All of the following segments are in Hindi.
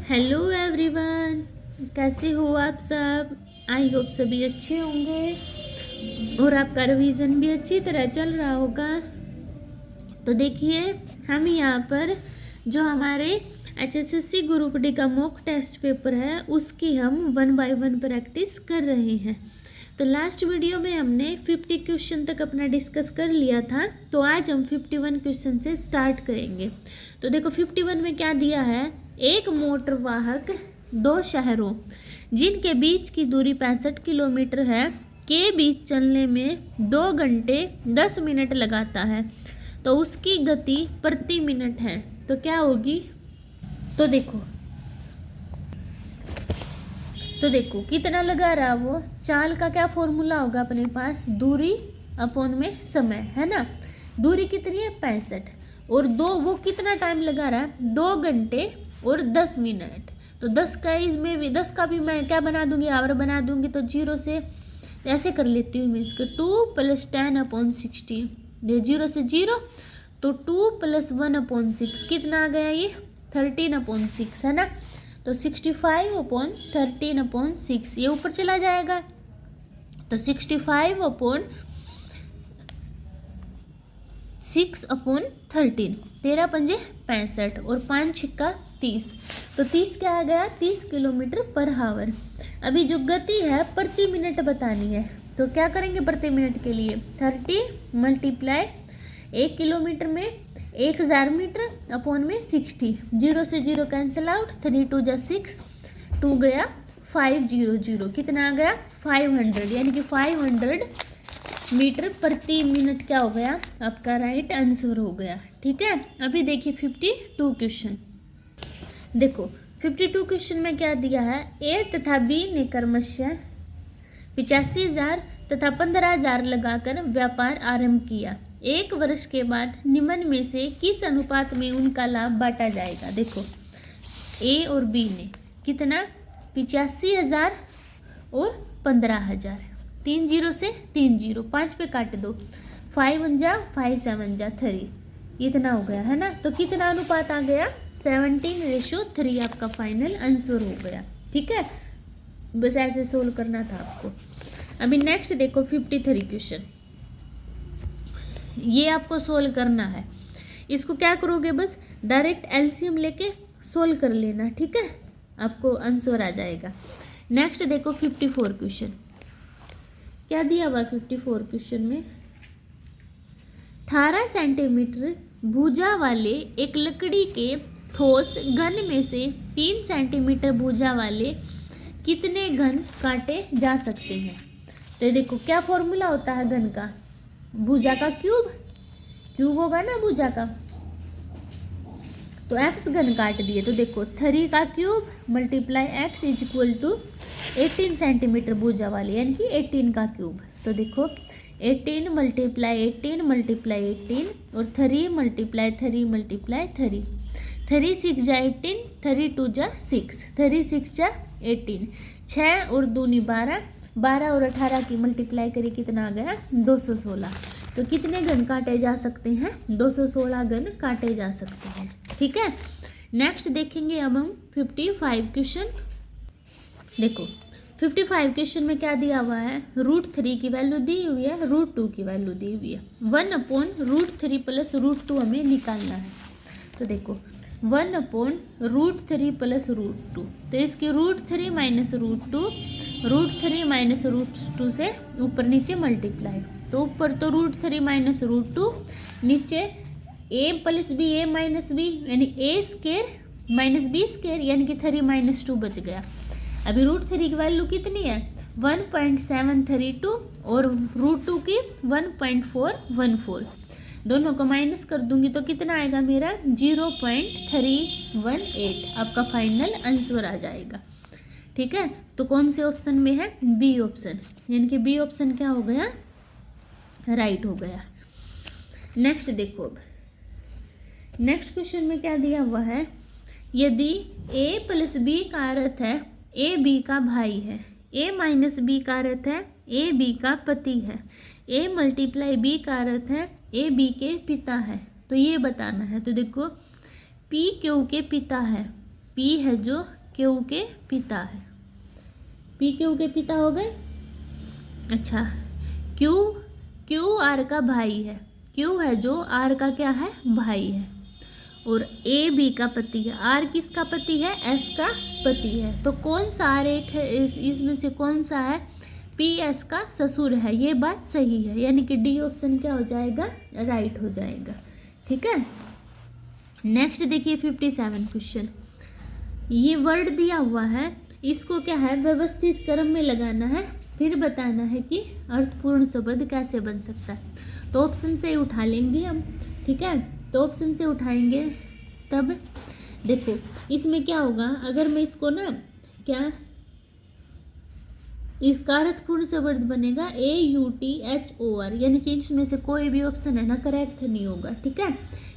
हेलो एवरीवन, कैसे हो आप सब। आई होप सभी अच्छे होंगे और आपका रिवीजन भी अच्छी तरह चल रहा होगा। तो देखिए, हम यहाँ पर जो हमारे HSSC ग्रुप डी का मॉक टेस्ट पेपर है उसकी हम 1 बाय 1 प्रैक्टिस कर रहे हैं। तो लास्ट वीडियो में हमने 50 क्वेश्चन तक अपना डिस्कस कर लिया था, तो आज हम 51 क्वेश्चन से स्टार्ट करेंगे। तो देखो 51 में क्या दिया है, एक मोटर वाहक 2 शहरों जिनके बीच की दूरी 65 किलोमीटर है के बीच चलने में 2 घंटे 10 मिनट लगाता है, तो उसकी गति प्रति मिनट है, तो क्या होगी। तो देखो कितना लगा रहा वो। चाल का क्या फॉर्मूला होगा अपने पास, दूरी अपॉन में समय, है ना। दूरी कितनी है 65 और वो कितना टाइम लगा रहा है 2 घंटे और 10 मिनट। तो 10 का इसमें भी 10 का भी मैं क्या बना दूंगी, आवर बना दूंगी। तो 0 से ऐसे कर लेती हूँ मैं इसको, 2 + 10/60, 0 से 0 तो 2 + 1/6 कितना आ गया, ये 13/6 है ना। तो 65/13/6 ये ऊपर चला जाएगा, तो 65/6/13, 13 पंजे 65 और 5 छिक्का 30, तो 30 क्या आ गया 30 किलोमीटर पर हावर। अभी जो गति है प्रति मिनट बतानी है, तो क्या करेंगे प्रति मिनट के लिए 30 × 1 किलोमीटर में 1000 मीटर अपॉन में 60, 0 से 0 कैंसिल आउट, 3 × 2 = 6, 2 गया 500, कितना आ गया 500, यानी कि 500 मीटर प्रति मिनट क्या हो गया आपका राइट आंसर हो गया। ठीक है, अभी देखिए 52 क्वेश्चन। देखो 52 क्वेश्चन में क्या दिया है, ए तथा बी ने क्रमशः 85,000 तथा 15,000 लगाकर व्यापार आरंभ किया। 1 वर्ष के बाद निम्न में से किस अनुपात में उनका लाभ बांटा जाएगा। देखो ए और बी ने कितना 85,000 और 15,000, 3 0 से 3 0, 5 पे काट दो, 5 1 जा 5 7 जा 3, इतना हो गया है ना। तो कितना अनुपात आ गया 17:3 आपका फाइनल आंसर हो गया। ठीक है, बस ऐसे सोल्व करना था आपको। अभी नेक्स्ट देखो 53 क्वेश्चन, ये आपको सोल्व करना है। इसको क्या करोगे, बस डायरेक्ट एलसीएम लेके सोल्व कर लेना। ठीक है, आपको आंसर आ जाएगा। नेक्स्ट देखो 54 क्वेश्चन, क्या दिया हुआ 54 क्वेश्चन में, 18 सेंटीमीटर भुजा वाले एक लकड़ी के ठोस घन में से 3 सेंटीमीटर भुजा वाले कितने घन काटे जा सकते हैं। तो देखो क्या फॉर्मूला होता है घन का, भुजा का क्यूब होगा ना भुजा का, तो x घन काट दिए। तो देखो 3 का क्यूब × x = 18 सेंटीमीटर भुजा वाले, यानी कि 18 का क्यूब। तो देखो 18 × 18 × 18 और 3 × 3 × 3, 3 6 जा 18, 3 2 जा 6, 3 6 जा 18, 6 और 2 = 12, 12 और 18 की मल्टीप्लाई करिए कितना आ गया 216। तो कितने घन काटे जा सकते हैं 216 घन काटे जा सकते हैं। ठीक है, नेक्स्ट देखेंगे अब हम 55 क्वेश्चन। देखो 55 क्वेश्चन में क्या दिया हुआ है, √3 की वैल्यू दी हुई है, √2 की वैल्यू दी हुई है, 1/√3 + √2 हमें निकालना है। तो देखो 1/√3 + √2, तो इसकी √3 - √2, √3 - √2 से ऊपर नीचे मल्टीप्लाई, तो ऊपर तो √3 - √2, नीचे a + b a - b यानी a² - b² यानी कि 3 - 2 बच गया। अभी √3 की वैल्यू कितनी है 1.732 और √2 की 1.414, दोनों को माइनस कर दूंगी तो कितना आएगा मेरा 0.318, आपका फाइनल आंसर आ जाएगा। ठीक है, तो कौन से ऑप्शन में है, बी ऑप्शन, यानी कि बी ऑप्शन क्या हो गया राइट हो गया। नेक्स्ट देखो, अब नेक्स्ट क्वेश्चन में क्या दिया हुआ है, यदि a + b का अर्थ है a b का भाई है, a - b का अर्थ है a b का पति है, a × b का अर्थ है a b के पिता है, तो ये बताना है। तो देखो p q के पिता है, p है जो क्यू के पिता है। पी क्यू के पिता हो गए। अच्छा, क्यू क्यू आर का भाई है। क्यू है जो आर का क्या है, भाई है। और ए बी का पति है। आर किसका पति है, एस का पति है। तो कौन सा आर एक है, इसमें से कौन सा है, पी एस का ससुर है। ये बात सही है, यानी कि डी ऑप्शन क्या हो जाएगा, राइट हो जाएगा। ठीक है। नेक्स्ट देखिए 57 क्वेश्चन। ये वर्ड दिया हुआ है, इसको क्या है, व्यवस्थित क्रम में लगाना है, फिर बताना है कि अर्थपूर्ण शब्द कैसे बन सकता है। तो ऑप्शन से उठा लेंगे हम। ठीक है, तो ऑप्शन से उठाएंगे तब देखो इसमें क्या होगा, अगर मैं इसको ना क्या, इसका अर्थपूर्ण शब्द बनेगा AUTHOR, यानी कि इसमें से कोई भी ऑप्शन है ना करेक्ट नहीं होगा। ठीक है,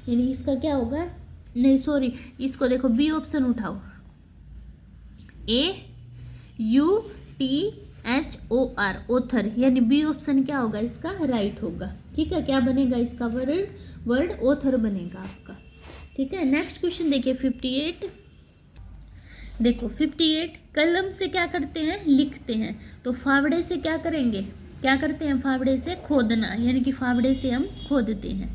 यानी इसका क्या होगा, नहीं सॉरी, इसको देखो बी ऑप्शन उठाओ, AUTHOR ऑथर, यानी बी ऑप्शन क्या होगा इसका, राइट होगा। ठीक है, क्या बनेगा इसका, वर्ड ऑथर बनेगा आपका। ठीक है। नेक्स्ट क्वेश्चन देखिए 58। देखो 58, कलम से क्या करते हैं, लिखते हैं। तो फावड़े से क्या करेंगे, क्या करते हैं, फावड़े से खोदना, यानी कि फावड़े से हम खोदते हैं।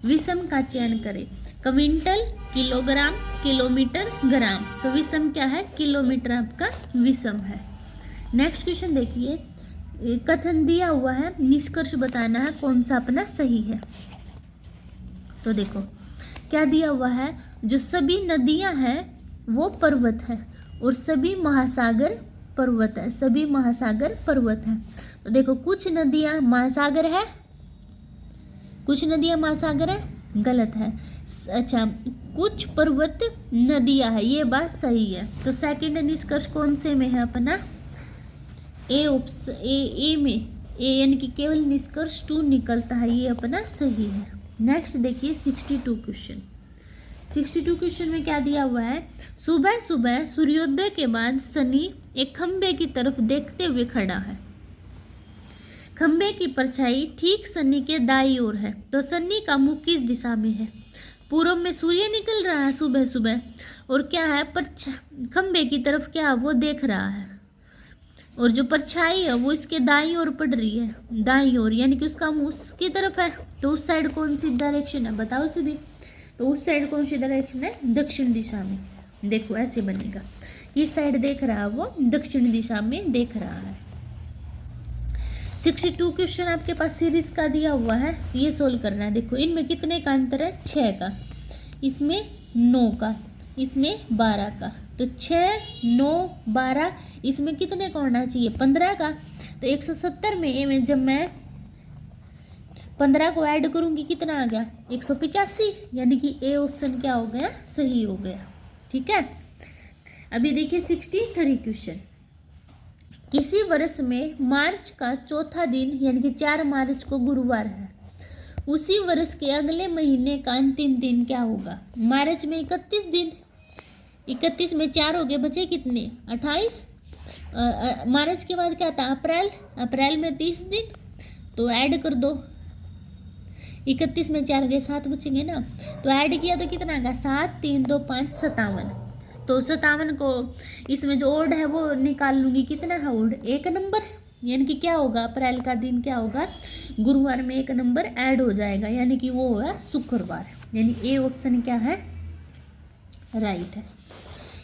विषम का चयन करें, क्विंटल, किलोग्राम, किलोमीटर, ग्राम। तो विषम क्या है, किलोमीटर आपका विषम है। नेक्स्ट क्वेश्चन देखिए, कथन दिया हुआ है, निष्कर्ष बताना है कौन सा अपना सही है। तो देखो क्या दिया हुआ है, जो सभी नदियां हैं वो पर्वत है और सभी महासागर पर्वत है। सभी महासागर पर्वत है। तो देखो कुछ नदियां महासागर है, कुछ नदियां महासागर है, गलत है। अच्छा, कुछ पर्वत नदियां है, ये बात सही है। तो सेकंड निष्कर्ष कौन से में है अपना, ए में, ए यानी कि केवल निष्कर्ष 2 निकलता है, ये अपना सही है। नेक्स्ट देखिए 62 क्वेश्चन। 62 क्वेश्चन में क्या दिया हुआ है, सुबह सुबह सूर्योदय के बाद शनि एक खंबे की तरफ देखते हुए खड़ा है। खंबे की परछाई ठीक शनि के दाईं ओर है। तो शनि का मुख किस दिशा में है, पूर्व में सूर्य निकल रहा है सुबह सुबह, और क्या है, खंबे की तरफ क्या वो देख रहा है, और जो परछाई है वो इसके दाईं ओर पड़ रही है, दाईं ओर, यानी कि उसका मुंह उसकी तरफ है। तो उस साइड कौन सी डायरेक्शन है, बताओ सभी। तो उस साइड कौन सी डायरेक्शन है, दक्षिण दिशा में। देखो ऐसे बनेगा, इस साइड देख रहा है वो, दक्षिण दिशा में देख रहा है। 62 क्वेश्चन आपके पास सीरीज का दिया हुआ है, ये सोल्व करना है। देखो इनमें कितने का अंतर है, 6 का, इसमें 9 का, इसमें 12 का। तो 6, 9, 12, इसमें कितने का होना चाहिए, 15 का। तो 170 में जब मैं 15 को ऐड करूंगी कितना आ गया, 185, यानी कि ए ऑप्शन क्या हो गया, सही हो गया। ठीक है। अभी देखिए 63 क्वेश्चन। किसी वर्ष में मार्च का चौथा दिन यानी कि 4 मार्च को गुरुवार है, उसी वर्ष के अगले महीने का अंतिम दिन क्या होगा। मार्च में 31 दिन, 31 में 4 हो गए, बचे कितने, 28। मार्च के बाद क्या था, अप्रैल, अप्रैल में 30 दिन, तो ऐड कर दो, 31 में 4 गए, 7 बचेंगे ना। तो ऐड किया तो कितना आ गया, 7, 3, 2, 5, 57। तो 57 को इसमें जो ओड है वो निकाल लूँगी, कितना है ओड, 1 नंबर, यानी कि क्या होगा, अप्रैल का दिन क्या होगा, गुरुवार में 1 नंबर ऐड हो जाएगा, यानी कि वो होगा शुक्रवार। यानी ए ऑप्शन क्या है, राइट है।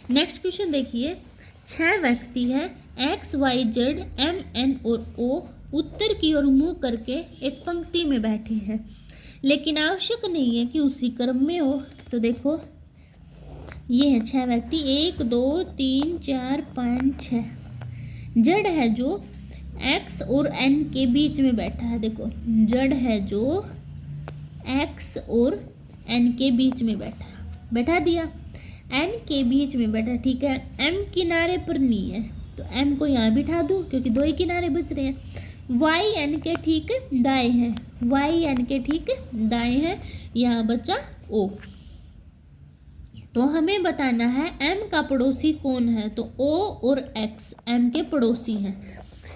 नेक्स्ट क्वेश्चन देखिए, 6 व्यक्ति हैं X Y Z M N और ओ उत्तर की ओर मुंह करके एक पंक्ति में बैठे हैं, लेकिन आवश्यक नहीं है कि उसी क्रम में हो। तो देखो ये है 6 व्यक्ति, 1 2 3 4 5 6। जड़ है जो एक्स और एन के बीच में बैठा है। देखो जड़ है जो एक्स और एन के बीच में बैठा दिया, एन के बीच में बैठा, ठीक है। एम किनारे पर नहीं है तो एम को यहाँ बिठा दूँ क्योंकि 2 ही किनारे बच रहे हैं। वाई एन के ठीक दाएं हैं, वाई एन के ठीक दाएं हैं, यहाँ बचा ओ। तो हमें बताना है एम का पड़ोसी कौन है। तो ओ और एक्स एम के पड़ोसी हैं,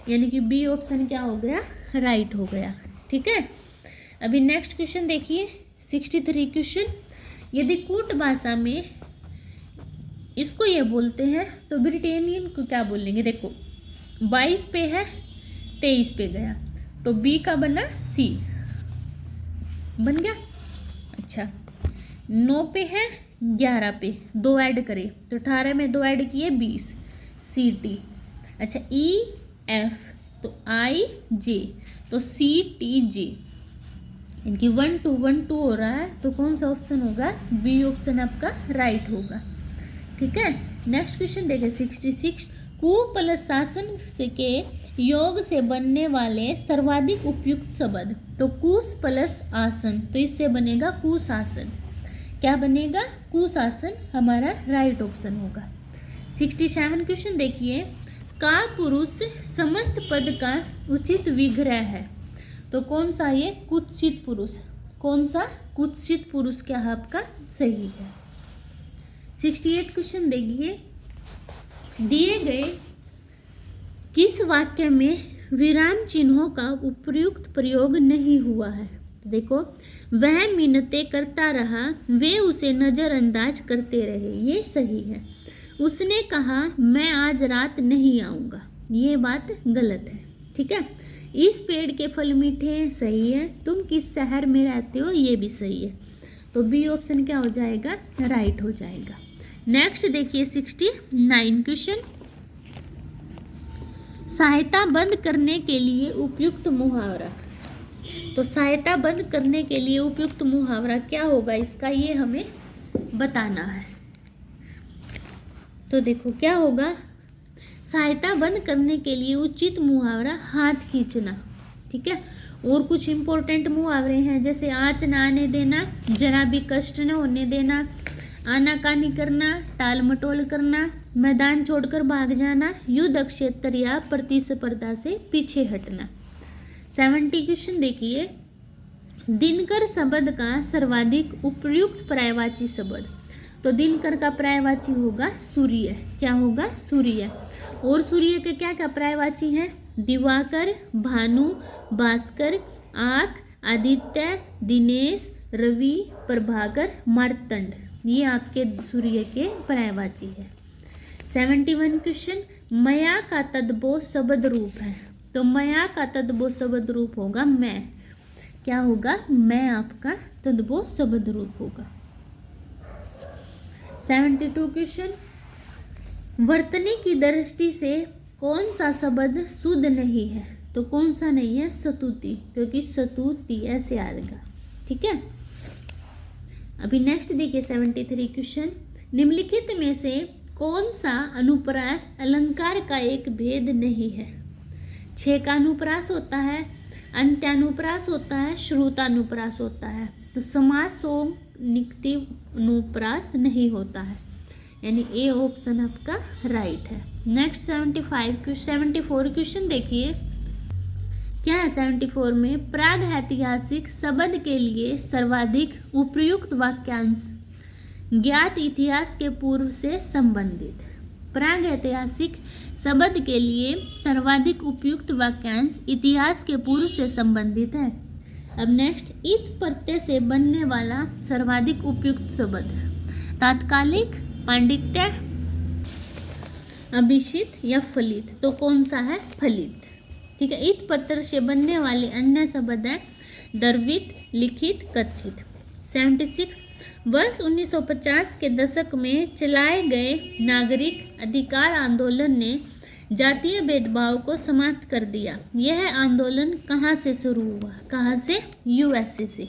यानी कि बी ऑप्शन क्या हो गया, राइट हो गया। ठीक है। अभी नेक्स्ट क्वेश्चन देखिए 63 क्वेश्चन। यदि कूट भाषा में इसको ये बोलते हैं, तो ब्रिटेनियन को क्या बोलेंगे? देखो 22 पे है, 23 पे गया, तो बी का बना सी, बन गया। अच्छा 9 पे है, 11 पे 2 ऐड करे तो 18 में 2 ऐड किए 20, सी टी। अच्छा ई एफ तो आई जे, तो सी टी जे, इनकी 1 2 1 2 हो रहा है, तो कौन सा ऑप्शन होगा? बी ऑप्शन आपका राइट होगा। ठीक है, नेक्स्ट क्वेश्चन देखें 66। कु प्लस शासन से के योग से बनने वाले सर्वाधिक उपयुक्त शब्द, तो कुश प्लस आसन, तो इससे बनेगा कुशासन। क्या बनेगा? कुशासन हमारा राइट ऑप्शन होगा। 67 क्वेश्चन देखिए, का पुरुष समस्त पद का उचित विग्रह है, तो कौन सा? ये कुत्सित पुरुष। कौन सा? कुत्सित पुरुष क्या है आपका? सही है। 68 क्वेश्चन देखिए, दिए गए किस वाक्य में विराम चिन्हों का उपयुक्त प्रयोग नहीं हुआ है? देखो, वह मिन्नतें करता रहा, वे उसे नज़रअंदाज करते रहे, ये सही है। उसने कहा मैं आज रात नहीं आऊँगा, ये बात गलत है। ठीक है, इस पेड़ के फल मीठे हैं, सही है। तुम किस शहर में रहते हो, ये भी सही है। तो बी ऑप्शन क्या हो जाएगा? राइट हो जाएगा। नेक्स्ट देखिए 69 क्वेश्चन, सहायता बंद करने के लिए उपयुक्त मुहावरा, तो सहायता बंद करने के लिए उपयुक्त मुहावरा क्या होगा इसका, ये हमें बताना है। तो देखो क्या होगा, सहायता बंद करने के लिए उचित मुहावरा हाथ खींचना। ठीक है, और कुछ इंपॉर्टेंट मुहावरे हैं, जैसे आँच ना आने देना, जरा भी कष्ट न होने देना, आनाकानी करना, टाल मटोल करना, मैदान छोड़कर भाग जाना, युद्ध क्षेत्र या प्रतिस्पर्धा से पीछे हटना। 70 क्वेश्चन देखिए, दिनकर शब्द का सर्वाधिक उपयुक्त पर्यायवाची शब्द, तो दिनकर का पर्यायवाची होगा सूर्य। क्या होगा? सूर्य। और सूर्य के क्या क्या पर्यायवाची हैं? दिवाकर, भानु, भास्कर, आँख, आदित्य, दिनेश, रवि, प्रभाकर, मार्तंड, ये आपके सूर्य के पर्यायवाची है। 71 क्वेश्चन, मया का तद्भव शब्द रूप है, तो मया का तद्भव शब्द रूप होगा मैं। क्या होगा? मैं आपका तद्भव शब्द रूप होगा। 72 क्वेश्चन, वर्तनी की दृष्टि से कौन सा शब्द शुद्ध नहीं है, तो कौन सा नहीं है? सतुति, क्योंकि सतुति ऐसे आएगा। ठीक है, अभी नेक्स्ट देखिए 73 क्वेश्चन, निम्नलिखित में से कौन सा अनुप्रास अलंकार का एक भेद नहीं है? 6 का अनुप्रास होता है, अंत्यानुप्रास होता है, श्रुतानुप्रास होता है, तो समासोम निक्तिव अनुप्रास नहीं होता है, यानी ए ऑप्शन आपका राइट है। नेक्स्ट 74 क्वेश्चन देखिए, क्या है 74 में? प्राग ऐतिहासिक शब्द के लिए सर्वाधिक उपयुक्त वाक्यांश ज्ञात इतिहास के पूर्व से संबंधित। प्राग ऐतिहासिक शब्द के लिए सर्वाधिक उपयुक्त वाक्यांश इतिहास के पूर्व से संबंधित है। अब नेक्स्ट, इत प्रत्यय से बनने वाला सर्वाधिक उपयुक्त शब्द, तात्कालिक, पांडित्य, अभिषित या फलित, तो कौन सा है? फलित। ठीक है, इत प्रत्यय से बनने वाले अन्य शब्द हैं द्रवित, लिखित, कथित। 76 वर्ष 1950 के दशक में चलाए गए नागरिक अधिकार आंदोलन ने जातीय भेदभाव को समाप्त कर दिया। यह आंदोलन कहाँ से शुरू हुआ? कहाँ से? यूएसए से।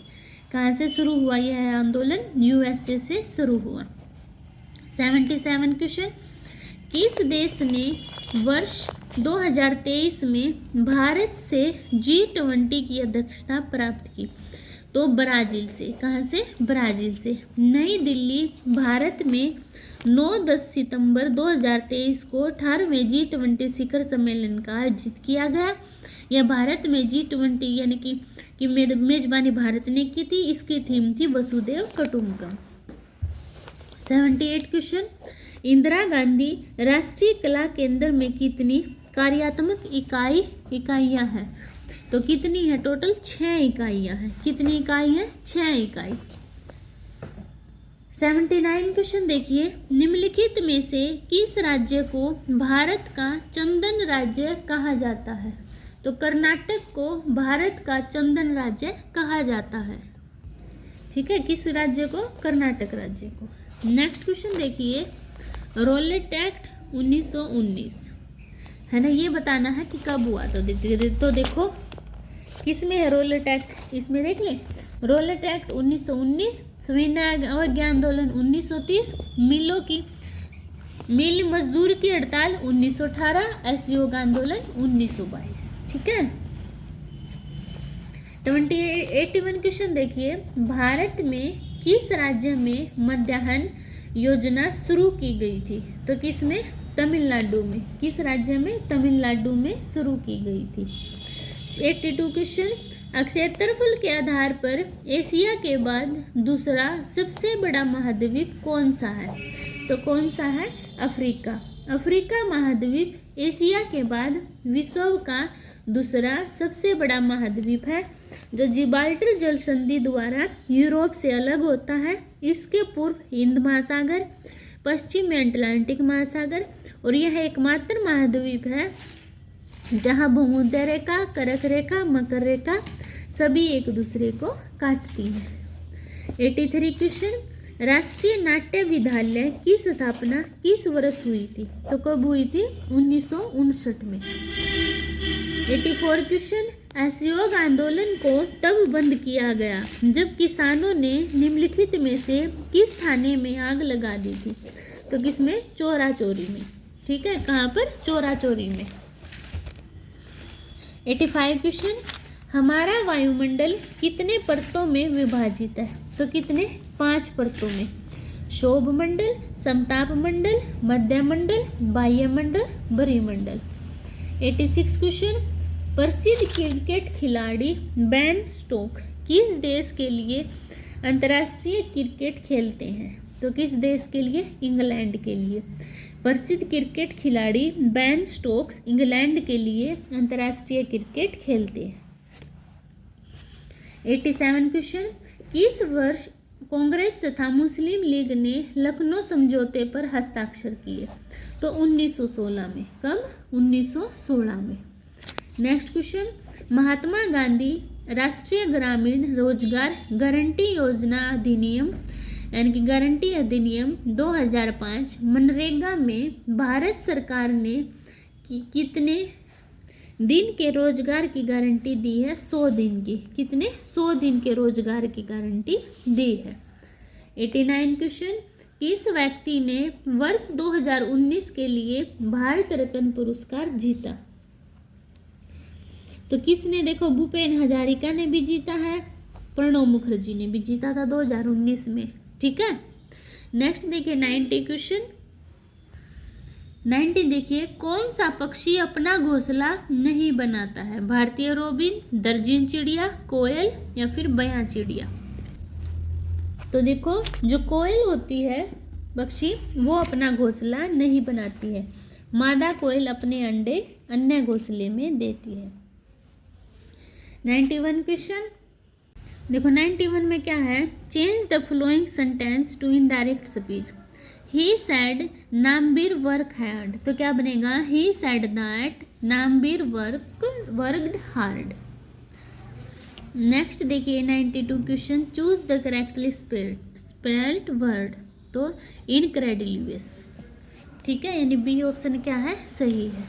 कहाँ से शुरू हुआ यह आंदोलन? यूएसए से शुरू हुआ। 77 क्वेश्चन, किस देश ने वर्ष 2023 में भारत से G20 की अध्यक्षता प्राप्त की? तो ब्राजील से। कहाँ से? ब्राजील से। नई दिल्ली, भारत में 9-10 सितंबर 2023 को 18वें G20 शिखर सम्मेलन का आयोजित किया गया। यह भारत में G20 यानी कि मेजबानी भारत ने की थी। इसकी थीम थी वसुधैव कुटुंबकम। 78 क्वेश्चन, इंदिरा गांधी राष्ट्रीय कला केंद्र में कितनी कार्यात्मक इकाइयां हैं? तो कितनी है? टोटल 6 इकाइयां हैं। कितनी इकाई है? 6 इकाई। 79 क्वेश्चन देखिए, निम्नलिखित में से किस राज्य को भारत का चंदन राज्य कहा जाता है? तो कर्नाटक को भारत का चंदन राज्य कहा जाता है। ठीक है, किस राज्य को? कर्नाटक राज्य को। नेक्स्ट क्वेश्चन देखिए, रॉलेट एक्ट 1919 है ना, ये बताना है कि कब हुआ। तो देखो किस में है रॉलेट एक्ट, इसमें देख ले। रॉलेट एक्ट 1919, सविनय अवज्ञा आंदोलन 1930, मिल मजदूर की हड़ताल 1918, असहयोग आंदोलन 1922। ठीक है। 81 क्वेश्चन देखिए, भारत में किस राज्य में मध्याह्न योजना शुरू की गई थी? तो किस में? तमिलनाडु में। किस राज्य में? तमिलनाडु में शुरू की गई थी। 82 क्वेश्चन, क्षेत्रफल के आधार पर एशिया के बाद दूसरा सबसे बड़ा महाद्वीप कौन सा है? तो कौन सा है? अफ्रीका। अफ्रीका महाद्वीप एशिया के बाद विश्व का दूसरा सबसे बड़ा महाद्वीप है, जो जिब्राल्टर जल संधि द्वारा यूरोप से अलग होता है। इसके पूर्व हिंद महासागर, पश्चिम में अटलांटिक महासागर, और यह एकमात्र महाद्वीप है जहां भूमध्य रेखा, कर्क रेखा, मकर रेखा सभी एक दूसरे को काटती हैं। 83 क्वेश्चन, राष्ट्रीय नाट्य विद्यालय की स्थापना किस वर्ष हुई थी? तो कब हुई थी? 1959 में। 84 क्वेश्चन, असहयोग आंदोलन को तब बंद किया गया जब किसानों ने निम्नलिखित में से किस थाने में आग लगा दी थी? तो किस में? चोरा चोरी में। ठीक है, कहाँ पर? चोरा चोरी में। 85 क्वेश्चन, हमारा वायुमंडल कितने परतों में विभाजित है? तो कितने? 5 परतों में। शोभ मंडल, समताप मंडल, मध्य मंडल, बाह्य मंडल, बरिमंडल। 86 क्वेश्चन, प्रसिद्ध क्रिकेट खिलाड़ी बेन स्टोक्स किस देश के लिए अंतर्राष्ट्रीय क्रिकेट खेलते हैं? तो किस देश के लिए? इंग्लैंड के लिए। प्रसिद्ध क्रिकेट खिलाड़ी बेन स्टोक्स इंग्लैंड के लिए अंतर्राष्ट्रीय क्रिकेट खेलते हैं। 87 क्वेश्चन, किस वर्ष कांग्रेस तथा मुस्लिम लीग ने लखनऊ समझौते पर हस्ताक्षर किए? तो 1916 में। कब? 1916 में। नेक्स्ट क्वेश्चन, महात्मा गांधी राष्ट्रीय ग्रामीण रोजगार गारंटी योजना अधिनियम यानी कि गारंटी अधिनियम 2005 मनरेगा में भारत सरकार ने कितने दिन के रोजगार की गारंटी दी है? 100 दिन की। कितने? 100 दिन के रोजगार की गारंटी दी है। 89 क्वेश्चन, किस व्यक्ति ने वर्ष 2019 के लिए भारत रत्न पुरस्कार जीता? तो किसने? देखो, भूपेन हजारिका ने भी जीता है, प्रणब मुखर्जी ने भी जीता था 2019 में। ठीक है। नेक्स्ट देखिए 90 क्वेश्चन। 90 देखिए, कौन सा पक्षी अपना घोंसला नहीं बनाता है? भारतीय रोबिन, दर्जिन चिड़िया, कोयल या फिर बयां चिड़िया? तो देखो, जो कोयल होती है पक्षी, वो अपना घोंसला नहीं बनाती है। मादा कोयल अपने अंडे अन्य घोंसले में देती है। 91 क्वेश्चन देखो, 91 में क्या है? Change the flowing sentence to indirect speech. He said Nambir work hard, तो क्या बनेगा? He said that Nambir worked hard. Next देखिए 92 question, choose the correctly spelled word. तो इनक्रेडिलियस। ठीक है, यानी बी ऑप्शन क्या है? सही है।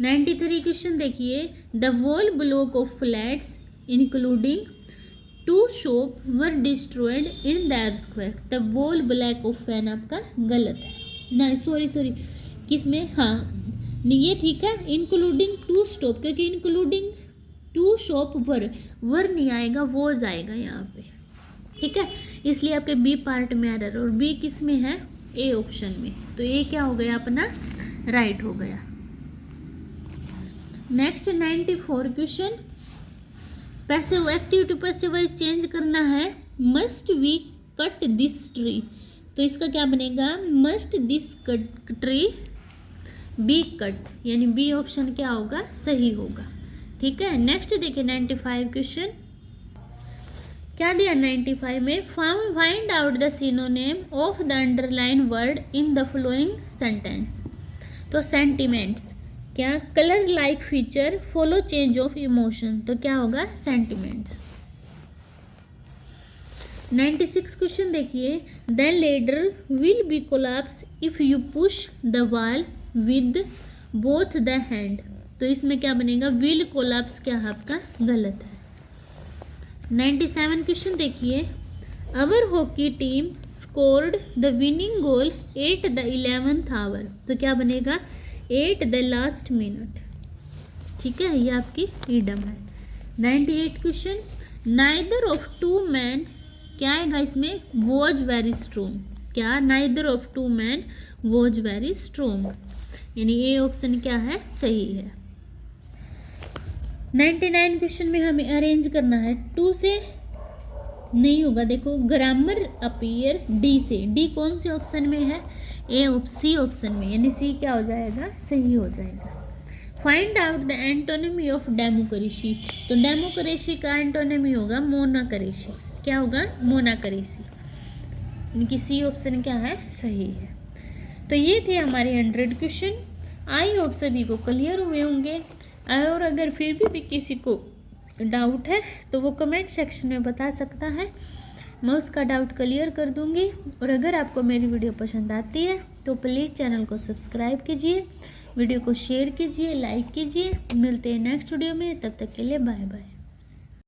93 क्वेश्चन देखिए, the whole block of flats including 2 shop were destroyed in the earthquake. The whole black of fan आपका गलत है। नहीं, सॉरी, किसमें? हाँ, ये ठीक है, इंक्लूडिंग 2 स्टॉप, क्योंकि इंक्लूडिंग 2 शॉप वर नहीं आएगा, वो जाएगा यहाँ पे। ठीक है, इसलिए आपके बी पार्ट में एरर, और बी किस में है? ए ऑप्शन में। तो ये क्या हो गया? अपना राइट हो गया। Next 94 question, passive active to passive change करना है। Must we cut this tree, तो इसका क्या बनेगा? Must this tree be cut, यानी बी ऑप्शन क्या होगा? सही होगा। ठीक है। नेक्स्ट देखिए 95 क्वेश्चन, क्या दिया 95 में, find out the synonym of the underline word in the flowing sentence. तो सेंटिमेंट्स, क्या colour like feature follow change of emotion, तो क्या होगा सेंटिमेंट्स। 96 क्वेश्चन देखिए, the ladder will be collapse if you push the wall with both the hand, तो इसमें क्या बनेगा, विल कोलैप्स क्या है आपका गलत है। 97 क्वेश्चन देखिए, our hockey team scored the winning goal at the 11th hour, तो क्या बनेगा एट द लास्ट मिनट, ठीक है, ये आपकी ईडम है। 98 question, neither of two man, क्या आएगा इसमें, वॉज वेरी स्ट्रोंग, क्या neither of two man was very strong, यानी ए ऑप्शन क्या है सही है। 99 क्वेश्चन में हमें अरेंज करना है, टू से नहीं होगा, देखो ग्रामर अपीयर डी से, डी कौन से ऑप्शन में है, सी ऑप्शन में, यानी सी क्या हो जाएगा सही हो जाएगा। Find out the antonymy of democracy, तो डेमोक्रेसी का एंटोनिमी होगा मोनाक्रेसी, क्या होगा मोनाक्रेसी, इनकी सी ऑप्शन क्या है सही है। तो ये थे हमारे 100 क्वेश्चन, आई होप सभी को क्लियर हुए होंगे, और अगर फिर भी किसी को डाउट है तो वो कमेंट सेक्शन में बता सकता है, मैं उसका डाउट क्लियर कर दूंगी। और अगर आपको मेरी वीडियो पसंद आती है तो प्लीज़ चैनल को सब्सक्राइब कीजिए, वीडियो को शेयर कीजिए, लाइक कीजिए। मिलते हैं नेक्स्ट वीडियो में, तब तक के लिए बाय बाय।